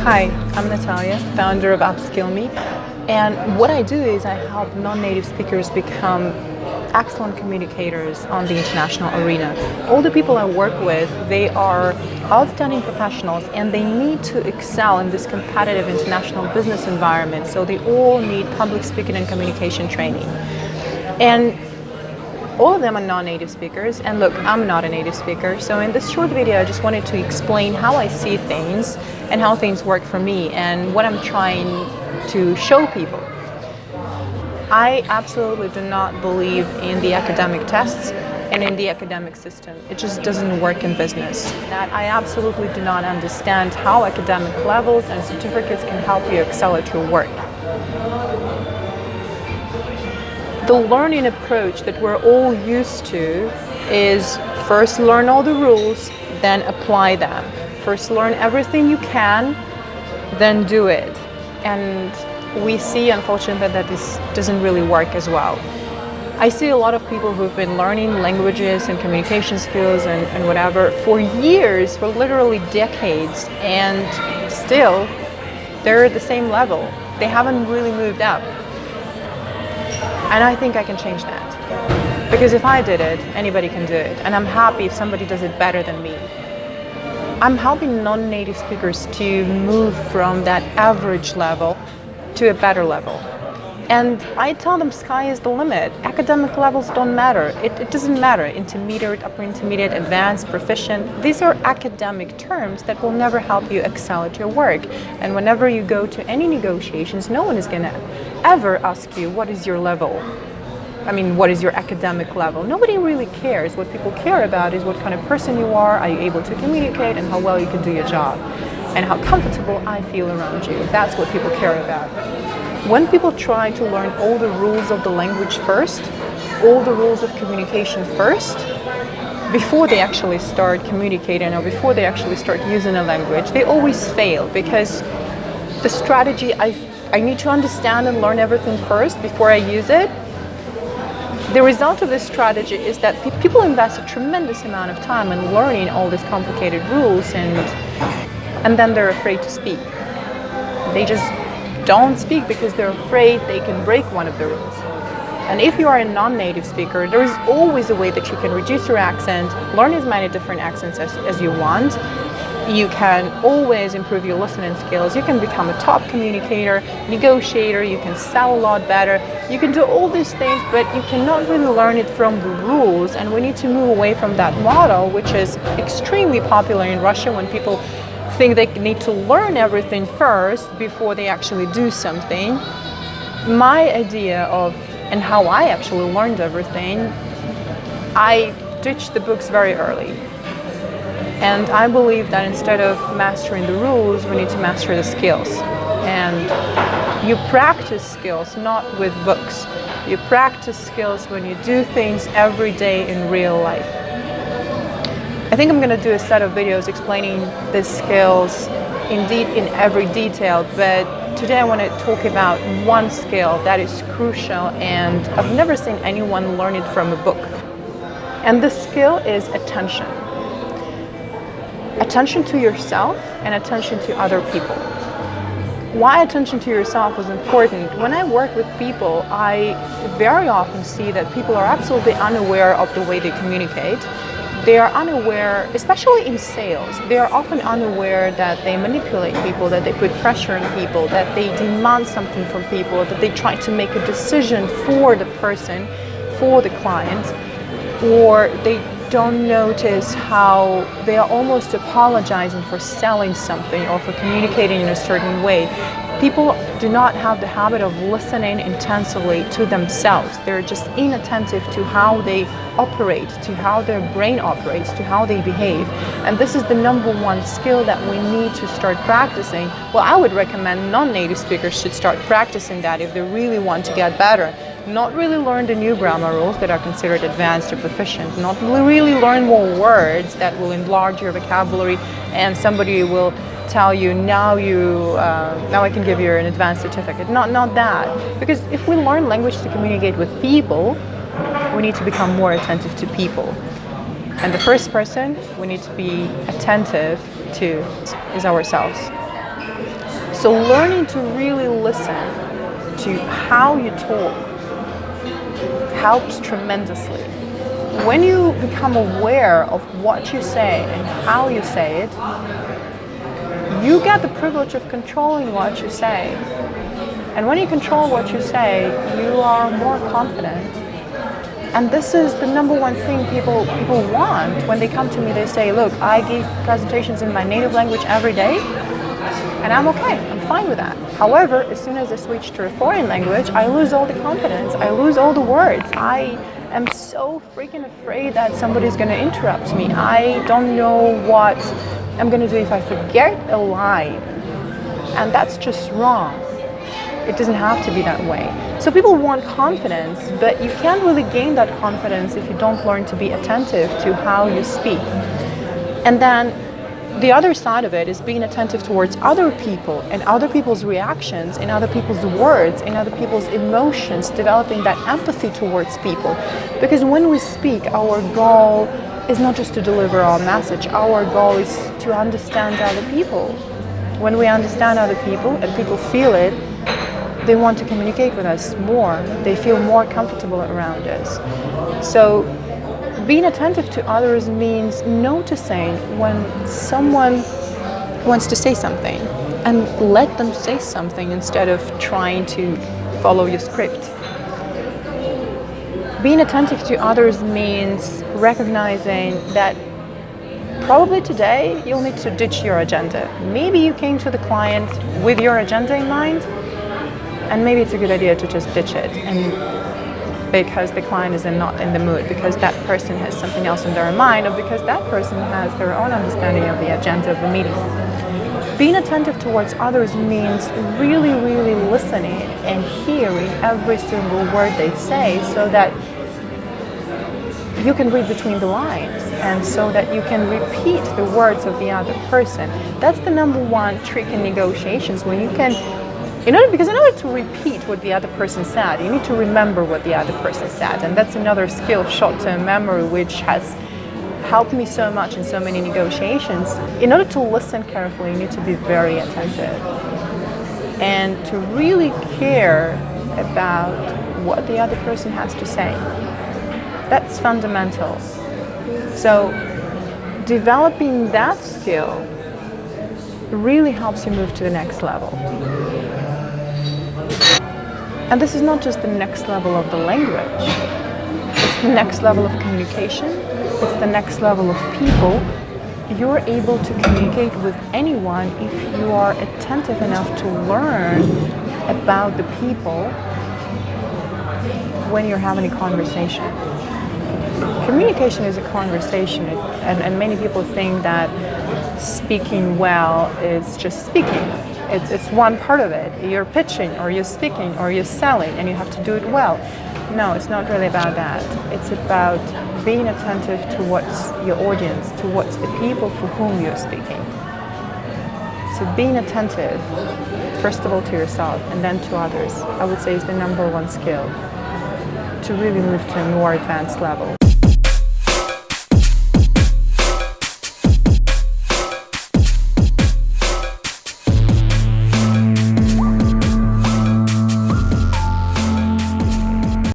Hi, I'm Natalia, founder of Upskill Me, and what I do is I help non-native speakers become excellent communicators on the international arena. All the people I work with, they are outstanding professionals and they need to excel in this competitive international business environment, so they all need public speaking and communication training. And all of them are non-native speakers, and look, I'm not a native speaker, so in this short video I just wanted to explain how I see things and how things work for me and what I'm trying to show people. I absolutely do not believe in the academic tests and in the academic system. It just doesn't work in business. That I absolutely do not understand how academic levels and certificates can help you excel at your work. The learning approach that we're all used to is first learn all the rules, then apply them. First learn everything you can, then do it. And we see, unfortunately, that this doesn't really work as well. I see a lot of people who've been learning languages and communication skills and whatever for years, for literally decades, and still they're at the same level. They haven't really moved up. And I think I can change that. Because if I did it, anybody can do it. And I'm happy if somebody does it better than me. I'm helping non-native speakers to move from that average level to a better level. And I tell them sky is the limit. Academic levels don't matter. It doesn't matter. Intermediate, upper intermediate, advanced, proficient. These are academic terms that will never help you excel at your work. And whenever you go to any negotiations, no one is going to ever ask you, what is your level? I mean, what is your academic level? Nobody really cares. What people care about is what kind of person you are you able to communicate, and how well you can do your job, and how comfortable I feel around you. That's what people care about. When people try to learn all the rules of the language first, all the rules of communication first, before they actually start communicating or before they actually start using a language, they always fail, because the strategy, I need to understand and learn everything first before I use it. The result of this strategy is that people invest a tremendous amount of time in learning all these complicated rules, and then they're afraid to speak. They just don't speak because they're afraid they can break one of the rules. And if you are a non-native speaker, there is always a way that you can reduce your accent, learn as many different accents as you want. You can always improve your listening skills. You can become a top communicator, negotiator, you can sell a lot better. You can do all these things, but you cannot really learn it from the rules. And we need to move away from that model, which is extremely popular in Russia, when people think they need to learn everything first before they actually do something. My idea of, and how I actually learned everything, I ditched the books very early. And I believe that instead of mastering the rules, we need to master the skills. And you practice skills not with books. You practice skills when you do things every day in real life. I think I'm going to do a set of videos explaining these skills in every detail, but today I want to talk about one skill that is crucial, and I've never seen anyone learn it from a book. And the skill is attention. Attention to yourself and attention to other people. Why attention to yourself is important? When I work with people, I very often see that people are absolutely unaware of the way they communicate. They are unaware, especially in sales, they are often unaware that they manipulate people, that they put pressure on people, that they demand something from people, that they try to make a decision for the person, for the client, or they don't notice how they are almost apologizing for selling something or for communicating in a certain way. People do not have the habit of listening intensively to themselves. They're just inattentive to how they operate, to how their brain operates, to how they behave. And this is the number one skill that we need to start practicing. Well, I would recommend non-native speakers should start practicing that if they really want to get better. Not really learn the new grammar rules that are considered advanced or proficient. Not really learn more words that will enlarge your vocabulary, and somebody will tell you, now I can give you an advanced certificate. Not that. Because if we learn language to communicate with people, we need to become more attentive to people. And the first person we need to be attentive to is ourselves. So learning to really listen to how you talk helps tremendously. When you become aware of what you say and how you say it, you get the privilege of controlling what you say. And when you control what you say, you are more confident. And this is the number one thing people want. When they come to me, they say, look, I give presentations in my native language every day, and I'm okay, I'm fine with that. However, as soon as I switch to a foreign language, I lose all the confidence, I lose all the words. I am so freaking afraid that somebody's gonna interrupt me. I don't know what I'm gonna do if I forget a line. And that's just wrong. It doesn't have to be that way. So people want confidence, but you can't really gain that confidence if you don't learn to be attentive to how you speak. And then the other side of it is being attentive towards other people and other people's reactions, in other people's words, in other people's emotions, developing that empathy towards people. Because when we speak, our goal is not just to deliver our message, our goal is to understand other people. When we understand other people and people feel it, they want to communicate with us more. They feel more comfortable around us. So being attentive to others means noticing when someone wants to say something and let them say something instead of trying to follow your script. Being attentive to others means recognizing that probably today you'll need to ditch your agenda. Maybe you came to the client with your agenda in mind, and maybe it's a good idea to just ditch it, and because the client is not in the mood, because that person has something else in their mind, or because that person has their own understanding of the agenda of the meeting. Being attentive towards others means really, really listening and hearing every single word they say, so that you can read between the lines, and so that you can repeat the words of the other person. That's the number one trick in negotiations, when you can, because in order to repeat what the other person said, you need to remember what the other person said. And that's another skill, short-term memory, which has helped me so much in so many negotiations. In order to listen carefully, you need to be very attentive and to really care about what the other person has to say. That's fundamental. So developing that skill really helps you move to the next level. And this is not just the next level of the language, it's the next level of communication, it's the next level of people. You're able to communicate with anyone if you are attentive enough to learn about the people when you're having a conversation. Communication is a conversation, and many people think that speaking well is just speaking. It's one part of it. You're pitching, or you're speaking, or you're selling, and you have to do it well. No, it's not really about that. It's about being attentive to what's your audience, to what's the people for whom you're speaking. So being attentive, first of all to yourself and then to others, I would say is the number one skill to really move to a more advanced level.